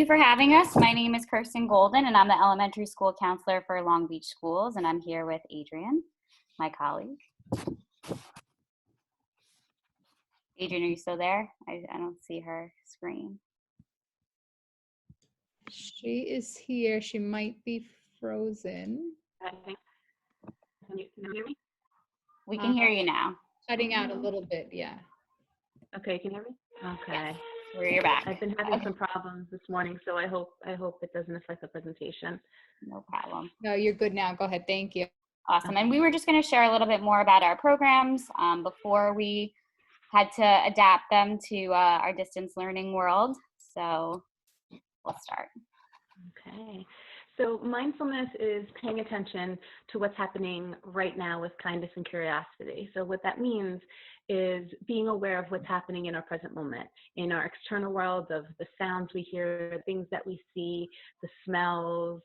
Thank you for having us. My name is Kirsten Golden, and I'm the elementary school counselor for Long Beach Schools, and I'm here with Adrian, my colleague. Adrian, are you still there? I don't see her screen. She is here. She might be frozen. Can you hear me? We can hear you now. Cutting out a little bit, yeah. Okay, can you hear me? Okay. Yes, you're back. I've been having some problems this morning, so I hope it doesn't affect the presentation. No problem. No, you're good now. Go ahead. Thank you. Awesome. And we were just going to share a little bit more about our programs before we had to adapt them to our distance learning world. So we'll start. Okay. So mindfulness is paying attention to what's happening right now with kindness and curiosity. So what that means is being aware of what's happening in our present moment, in our external world, of the sounds we hear, things that we see, the smells,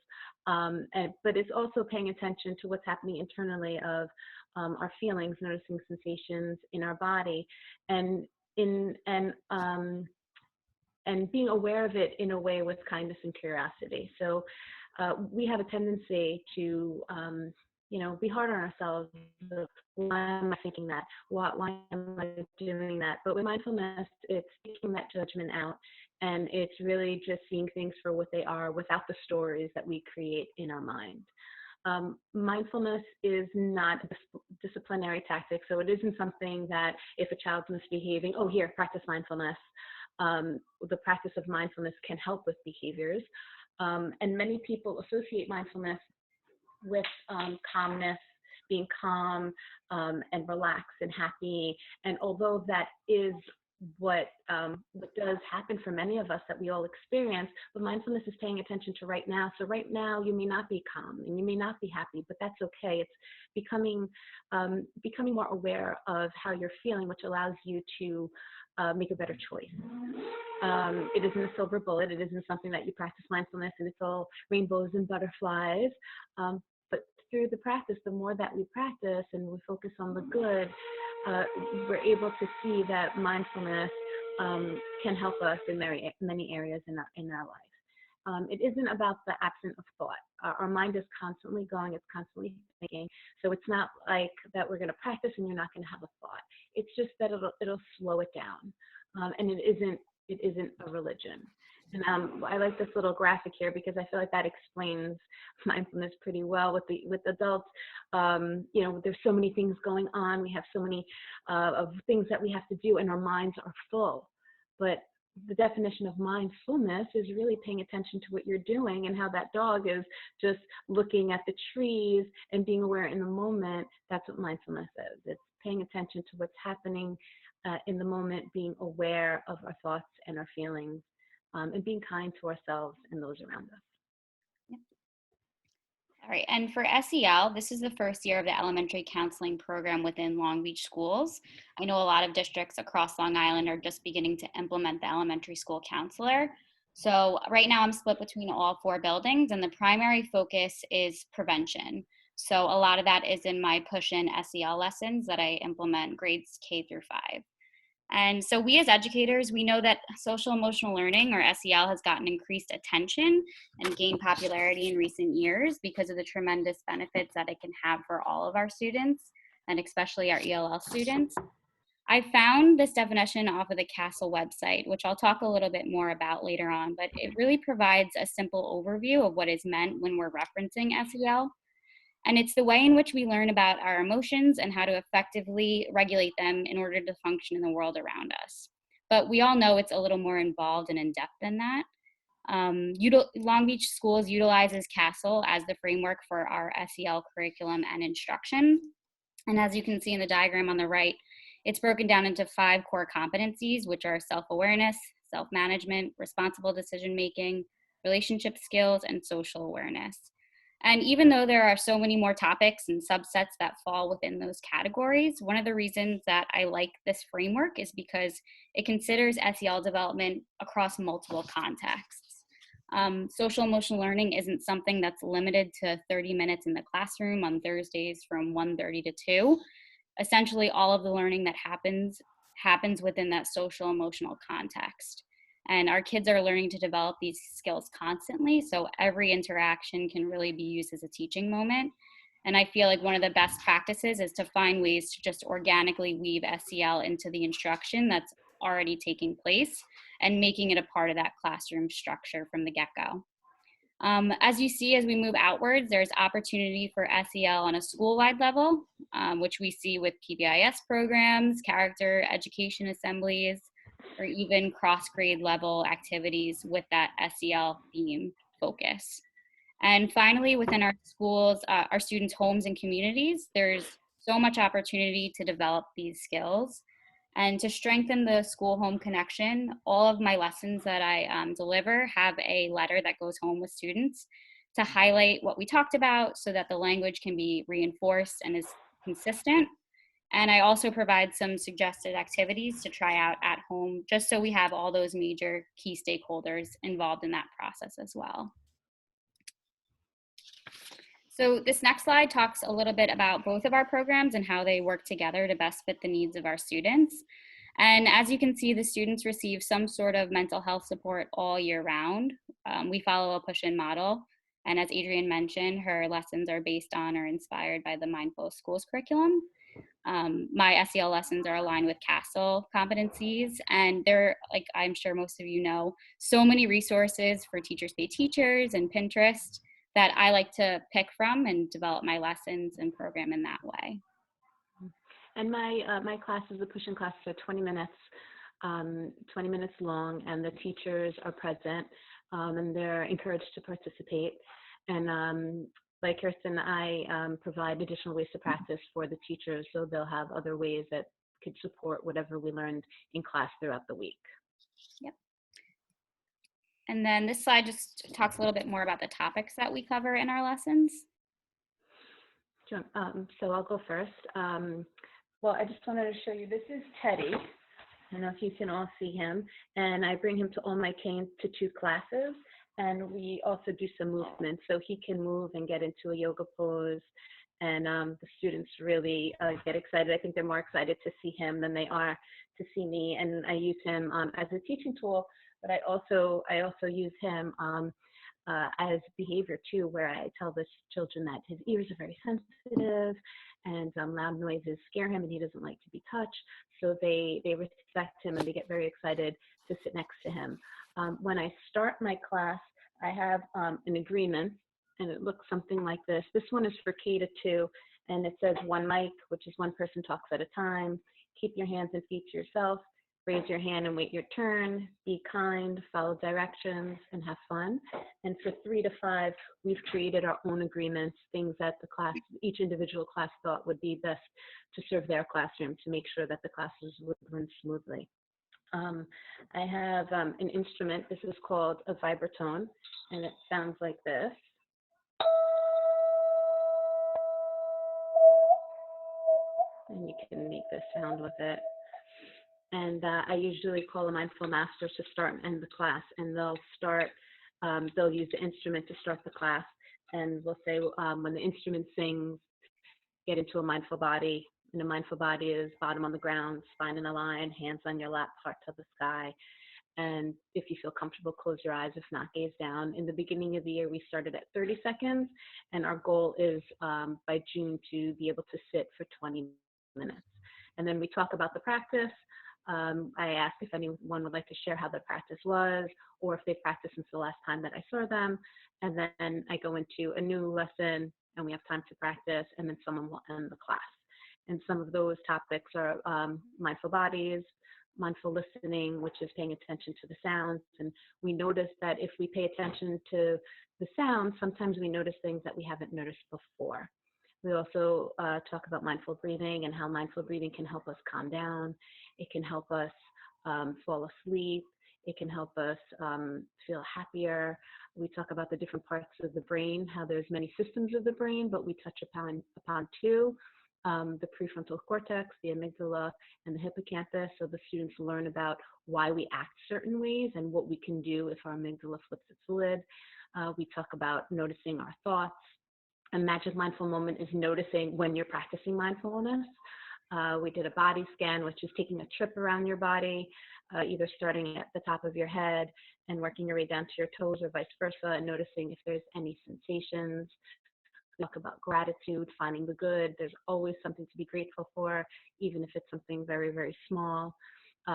but it's also paying attention to what's happening internally of our feelings, noticing sensations in our body, and being aware of it in a way with kindness and curiosity. So we have a tendency to, be hard on ourselves. Why am I thinking that? Why am I doing that? But with mindfulness, it's taking that judgment out, and it's really just seeing things for what they are without the stories that we create in our mind. Mindfulness is not a disciplinary tactic, so it isn't something that if a child's misbehaving, oh, here, practice mindfulness. The practice of mindfulness can help with behaviors. And many people associate mindfulness with calmness, being calm and relaxed and happy. And although that is what does happen for many of us that we all experience, but mindfulness is paying attention to right now. So right now you may not be calm and you may not be happy, but that's okay. It's becoming more aware of how you're feeling, which allows you to make a better choice. It isn't a silver bullet. It isn't something that you practice mindfulness and it's all rainbows and butterflies. But through the practice, the more that we practice and we focus on the good, we're able to see that mindfulness can help us in many areas in our life. It isn't about the absence of thought. Our mind is constantly going, it's constantly thinking. So it's not like that we're going to practice and you're not going to have a thought. It's just that it'll slow it down. And it isn't a religion. And I like this little graphic here because I feel like that explains mindfulness pretty well with adults. There's so many things going on. We have so many of things that we have to do and our minds are full. But the definition of mindfulness is really paying attention to what you're doing and how that dog is just looking at the trees and being aware in the moment. That's what mindfulness is. It's paying attention to what's happening in the moment, being aware of our thoughts and our feelings, and being kind to ourselves and those around us. Yep. All right, and for SEL, this is the first year of the elementary counseling program within Long Beach Schools. I know a lot of districts across Long Island are just beginning to implement the elementary school counselor. So right now I'm split between all 4 buildings, and the primary focus is prevention. So a lot of that is in my push-in SEL lessons that I implement grades K through 5. And so we as educators, we know that social emotional learning, or SEL, has gotten increased attention and gained popularity in recent years because of the tremendous benefits that it can have for all of our students, and especially our ELL students. I found this definition off of the CASEL website, which I'll talk a little bit more about later on, but it really provides a simple overview of what is meant when we're referencing SEL. And it's the way in which we learn about our emotions and how to effectively regulate them in order to function in the world around us. But we all know it's a little more involved and in-depth than that. Long Beach Schools utilizes CASEL as the framework for our SEL curriculum and instruction. And as you can see in the diagram on the right, it's broken down into 5 core competencies, which are self-awareness, self-management, responsible decision-making, relationship skills, and social awareness. And even though there are so many more topics and subsets that fall within those categories, one of the reasons that I like this framework is because it considers SEL development across multiple contexts. Social emotional learning isn't something that's limited to 30 minutes in the classroom on Thursdays from 1:30 to 2. Essentially, all of the learning that happens within that social emotional context. And our kids are learning to develop these skills constantly. So every interaction can really be used as a teaching moment. And I feel like one of the best practices is to find ways to just organically weave SEL into the instruction that's already taking place and making it a part of that classroom structure from the get-go. As you see, as we move outwards, there's opportunity for SEL on a school-wide level, which we see with PBIS programs, character education assemblies, or even cross-grade level activities with that SEL theme focus. And finally, within our schools, our students' homes and communities, there's so much opportunity to develop these skills. And to strengthen the school-home connection, all of my lessons that I deliver have a letter that goes home with students to highlight what we talked about so that the language can be reinforced and is consistent. And I also provide some suggested activities to try out at home, just so we have all those major key stakeholders involved in that process as well. So this next slide talks a little bit about both of our programs and how they work together to best fit the needs of our students. And as you can see, the students receive some sort of mental health support all year round. We follow a push-in model. And as Adrienne mentioned, her lessons are based on or inspired by the Mindful Schools curriculum. My SEL lessons are aligned with CASTLE competencies, and there, like I'm sure most of you know, so many resources for Teachers Pay Teachers and Pinterest that I like to pick from and develop my lessons and program in that way. And my classes, the push-in classes, are 20 minutes long, and the teachers are present, and they're encouraged to participate. And like Kirsten, I provide additional ways to practice for the teachers, so they'll have other ways that could support whatever we learned in class throughout the week. Yep. And then this slide just talks a little bit more about the topics that we cover in our lessons. So I'll go first. Well, I just wanted to show you, this is Teddy. I don't know if you can all see him. And I bring him to all my K-2 classes. And we also do some movement, so he can move and get into a yoga pose. And the students really get excited. I think they're more excited to see him than they are to see me. And I use him as a teaching tool, but I also use him as behavior too, where I tell the children that his ears are very sensitive and loud noises scare him and he doesn't like to be touched. So they respect him and they get very excited to sit next to him. When I start my class, I have an agreement, and it looks something like this. This one is for K-2, and it says one mic, which is one person talks at a time. Keep your hands and feet to yourself. Raise your hand and wait your turn. Be kind, follow directions, and have fun. And for 3 to 5, we've created our own agreements, things that the class, each individual class thought would be best to serve their classroom to make sure that the classes would run smoothly. I have an instrument. This is called a vibratone, and it sounds like this. And you can make this sound with it. And I usually call a mindful master to start and end the class, and they'll use the instrument to start the class, and we'll say when the instrument sings, get into a mindful body. And a mindful body is bottom on the ground, spine in a line, hands on your lap, heart to the sky. And if you feel comfortable, close your eyes. If not, gaze down. In the beginning of the year, we started at 30 seconds, and our goal is by June to be able to sit for 20 minutes. And then we talk about the practice. I asked if anyone would like to share how their practice was, or if they practiced since the last time that I saw them. And then I go into a new lesson, and we have time to practice, and then someone will end the class. And some of those topics are mindful bodies, mindful listening, which is paying attention to the sounds. And we notice that if we pay attention to the sounds, sometimes we notice things that we haven't noticed before. We also talk about mindful breathing and how mindful breathing can help us calm down. It can help us fall asleep. It can help us feel happier. We talk about the different parts of the brain, how there's many systems of the brain, but we touch upon 2. The prefrontal cortex, the amygdala, and the hippocampus. So the students learn about why we act certain ways and what we can do if our amygdala flips its lid. We talk about noticing our thoughts. A magic mindful moment is noticing when you're practicing mindfulness. We did a body scan, which is taking a trip around your body, either starting at the top of your head and working your way down to your toes or vice versa, and noticing if there's any sensations. We talk about gratitude, finding the good. There's always something to be grateful for, even if it's something very, very small.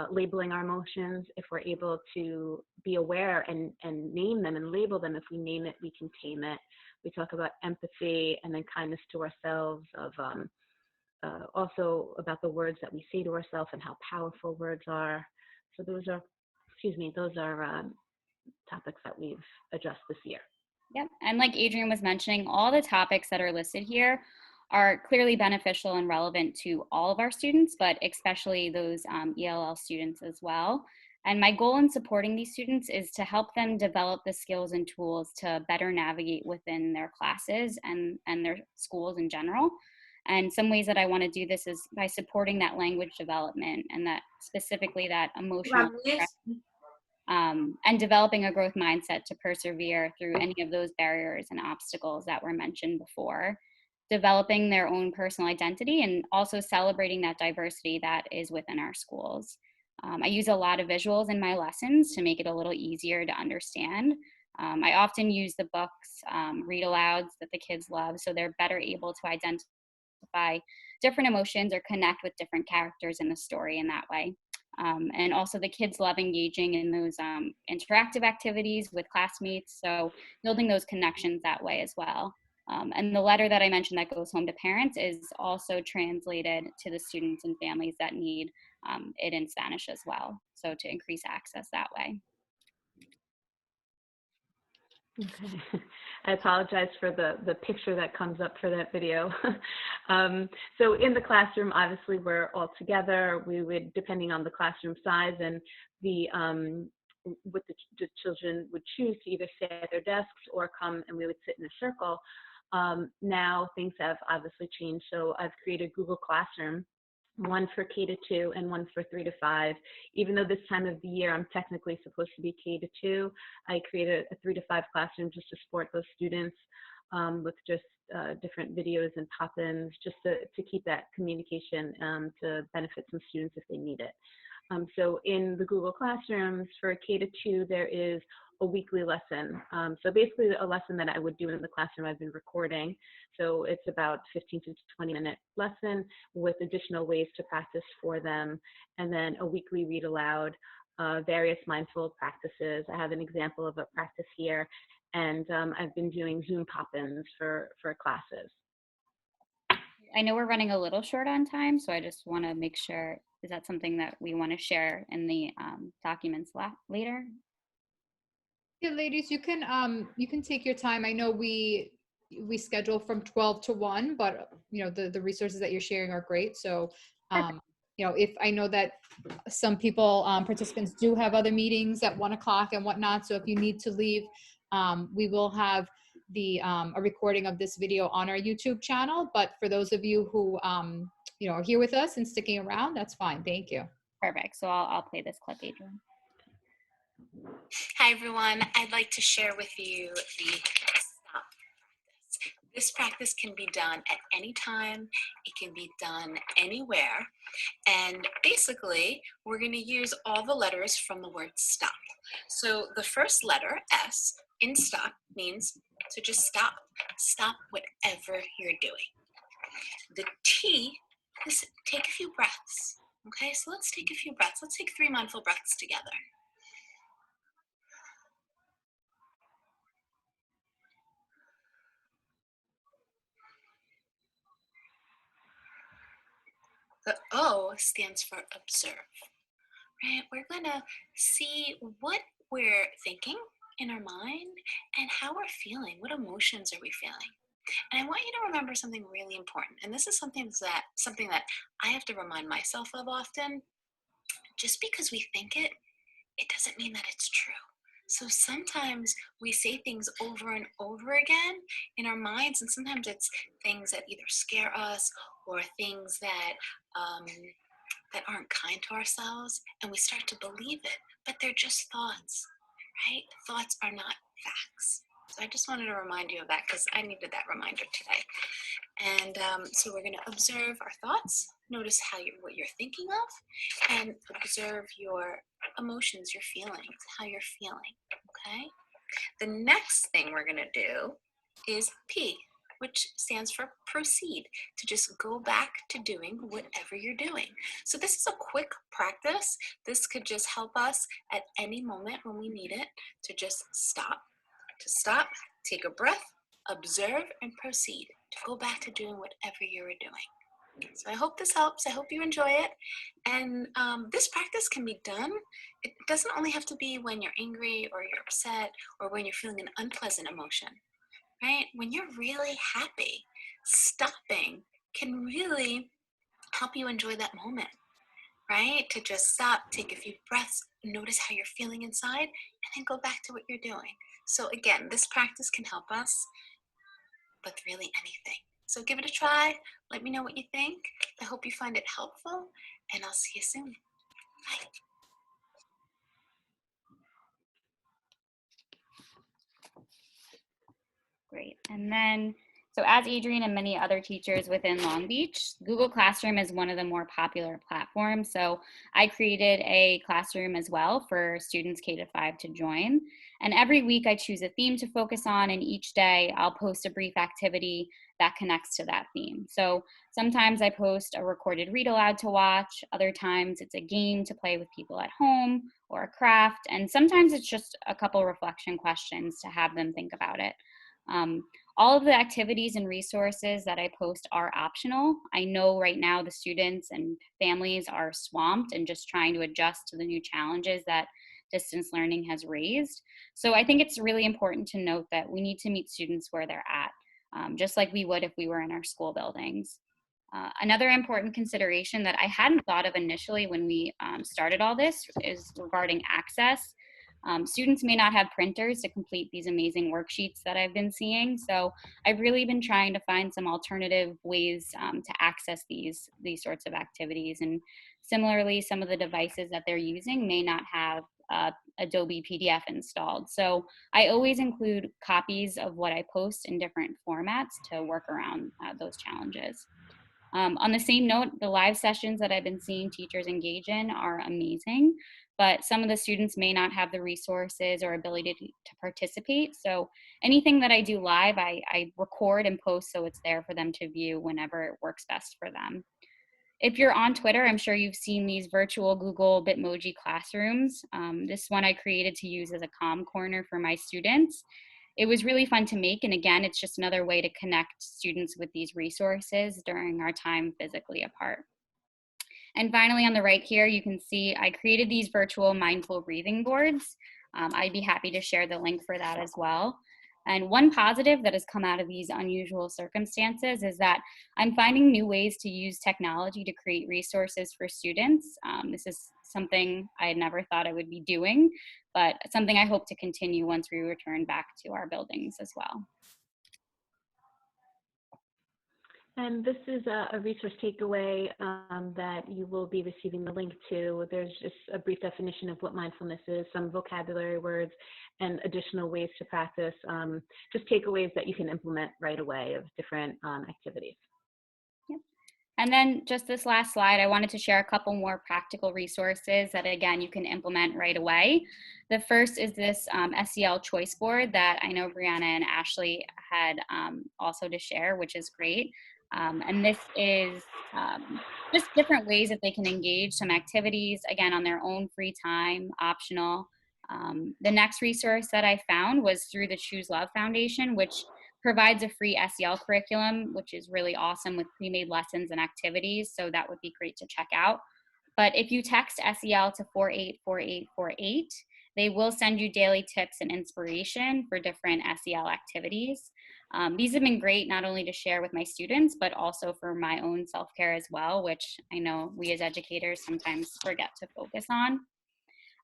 Labeling our emotions, if we're able to be aware and name them and label them. If we name it, we can tame it. We talk about empathy and then kindness to ourselves, of also about the words that we say to ourselves and how powerful words are. So those are, topics that we've addressed this year. Yep. And like Adrienne was mentioning, all the topics that are listed here are clearly beneficial and relevant to all of our students, but especially those ELL students as well. And my goal in supporting these students is to help them develop the skills and tools to better navigate within their classes and their schools in general. And some ways that I want to do this is by supporting that language development and that specifically that emotional and developing a growth mindset to persevere through any of those barriers and obstacles that were mentioned before, developing their own personal identity, and also celebrating that diversity that is within our schools. I use a lot of visuals in my lessons to make it a little easier to understand. I often use the books, read alouds that the kids love, so they're better able to identify different emotions or connect with different characters in the story in that way. And also the kids love engaging in those interactive activities with classmates, so building those connections that way as well. And the letter that I mentioned that goes home to parents is also translated to the students and families that need it in Spanish as well, so to increase access that way. Okay. I apologize for the picture that comes up for that video. So in the classroom, obviously we're all together. We would, depending on the classroom size and the what the children would choose to either sit at their desks or come and we would sit in a circle. Now things have obviously changed. So I've created Google Classroom, one for K-2 and one for 3-5. Even though this time of the year I'm technically supposed to be K-2, I created a 3-5 classroom just to support those students with just different videos and pop-ins, just to keep that communication to benefit some students if they need it. So in the Google Classrooms for K-2, there is a weekly lesson. So basically a lesson that I would do in the classroom I've been recording. So it's about 15 to 20-minute lesson with additional ways to practice for them. And then a weekly read aloud, various mindful practices. I have an example of a practice here. And I've been doing Zoom pop-ins for classes. I know we're running a little short on time, so I just want to make sure, is that something that we want to share in the documents later? Yeah, ladies, you can take your time. I know we schedule from 12 to 1, but you know the resources that you're sharing are great. So you know, if I know that some people participants do have other meetings at 1 o'clock and whatnot, so if you need to leave, we will have a recording of this video on our YouTube channel. But for those of you who you know, are here with us and sticking around, that's fine. Thank you. Perfect. So I'll play this clip, Adrienne. Hi everyone, I'd like to share with you the stop practice. This practice can be done at any time, it can be done anywhere, and basically we're going to use all the letters from the word stop. So the first letter, S, in stop means to just stop. Stop whatever you're doing. The T is take a few breaths. Okay, so let's take a few breaths. Let's take 3 mindful breaths together. The O stands for observe, right? We're gonna see what we're thinking in our mind and how we're feeling. What emotions are we feeling? And I want you to remember something really important. And this is something that I have to remind myself of often. Just because we think it, it doesn't mean that it's true. So sometimes we say things over and over again in our minds, and sometimes it's things that either scare us or things that that aren't kind to ourselves, and we start to believe it, but they're just thoughts, right? Thoughts are not facts. So I just wanted to remind you of that because I needed that reminder today. And so we're going to observe our thoughts, Notice what you're thinking of, and observe your emotions, your feelings, how you're feeling, okay? The next thing we're gonna do is P, which stands for proceed, to just go back to doing whatever you're doing. So this is a quick practice. This could just help us at any moment when we need it to just stop, take a breath, observe, and proceed to go back to doing whatever you were doing. So I hope this helps. I hope you enjoy it. And this practice can be done. It doesn't only have to be when you're angry or you're upset or when you're feeling an unpleasant emotion, right? When you're really happy, stopping can really help you enjoy that moment, right? To just stop, take a few breaths, notice how you're feeling inside, and then go back to what you're doing. So again, this practice can help us with really anything. So give it a try. Let me know what you think. I hope you find it helpful, and I'll see you soon. Bye. Great. And then, so as Adrienne and many other teachers within Long Beach, Google Classroom is one of the more popular platforms. So I created a classroom as well for students K-5 to join. And every week I choose a theme to focus on, and each day I'll post a brief activity that connects to that theme. So sometimes I post a recorded read aloud to watch, other times it's a game to play with people at home or a craft, and sometimes it's just a couple reflection questions to have them think about it. Um, all of the activities and resources that I post are optional. I know right now the students and families are swamped and just trying to adjust to the new challenges that distance learning has raised. So I think it's really important to note that we need to meet students where they're at, just like we would if we were in our school buildings. Another important consideration that I hadn't thought of initially when we started all this is regarding access. Students may not have printers to complete these amazing worksheets that I've been seeing, so I've really been trying to find some alternative ways to access these sorts of activities. And similarly, some of the devices that they're using may not have Adobe PDF installed. So I always include copies of what I post in different formats to work around those challenges. On the same note, the live sessions that I've been seeing teachers engage in are amazing, but some of the students may not have the resources or ability to participate. So anything that I do live, I record and post so it's there for them to view whenever it works best for them. If you're on Twitter, I'm sure you've seen these virtual Google Bitmoji classrooms. This one I created to use as a calm corner for my students. It was really fun to make, and again, it's just another way to connect students with these resources during our time physically apart. And finally, on the right here, you can see I created these virtual mindful breathing boards. I'd be happy to share the link for that as well. And one positive that has come out of these unusual circumstances is that I'm finding new ways to use technology to create resources for students. This is something I had never thought I would be doing, but something I hope to continue once we return back to our buildings as well. And this is a resource takeaway that you will be receiving the link to. There's just a brief definition of what mindfulness is, some vocabulary words, and additional ways to practice, just takeaways that you can implement right away of different activities. And then just this last slide, I wanted to share a couple more practical resources that, again, you can implement right away. The first is this SEL choice board that I know Brianna and Ashley had also to share, which is great. And this is just different ways that they can engage some activities, again, on their own free time, optional. The next resource that I found was through the Choose Love Foundation, which provides a free SEL curriculum, which is really awesome with pre-made lessons and activities. So that would be great to check out. But if you text SEL to 484848, they will send you daily tips and inspiration for different SEL activities. These have been great not only to share with my students, but also for my own self-care as well, which I know we as educators sometimes forget to focus on.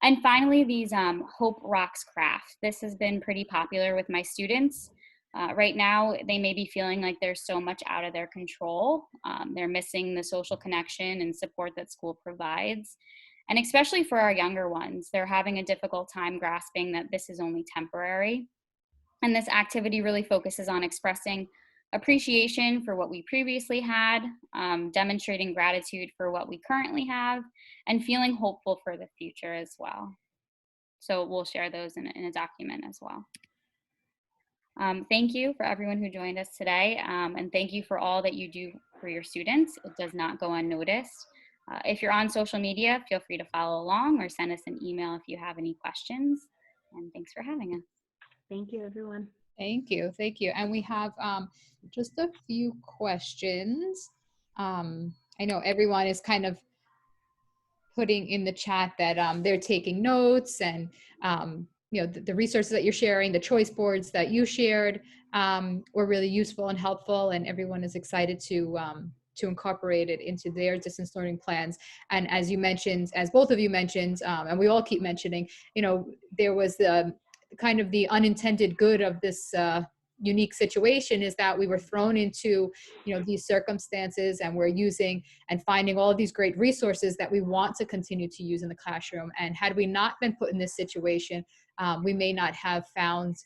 And finally, these Hope Rocks Craft. This has been pretty popular with my students. Right now, they may be feeling like there's so much out of their control. They're missing the social connection and support that school provides. And especially for our younger ones, they're having a difficult time grasping that this is only temporary. And this activity really focuses on expressing appreciation for what we previously had, demonstrating gratitude for what we currently have, and feeling hopeful for the future as well. So we'll share those in a document as well. Thank you for everyone who joined us today, and thank you for all that you do for your students. It does not go unnoticed. If you're on social media, feel free to follow along or send us an email if you have any questions. And thanks for having us. Thank you, everyone. Thank you. Thank you. And we have just a few questions. I know everyone is kind of putting in the chat that they're taking notes, and the resources that you're sharing, the choice boards that you shared were really useful and helpful, and everyone is excited to incorporate it into their distance learning plans. And as you mentioned, as both of you mentioned, and we all keep mentioning, there was the kind of the unintended good of this unique situation is that we were thrown into these circumstances, and we're using and finding all of these great resources that we want to continue to use in the classroom. And had we not been put in this situation, we may not have found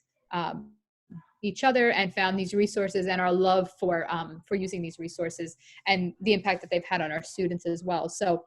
each other and found these resources, and our love for using these resources and the impact that they've had on our students as well. So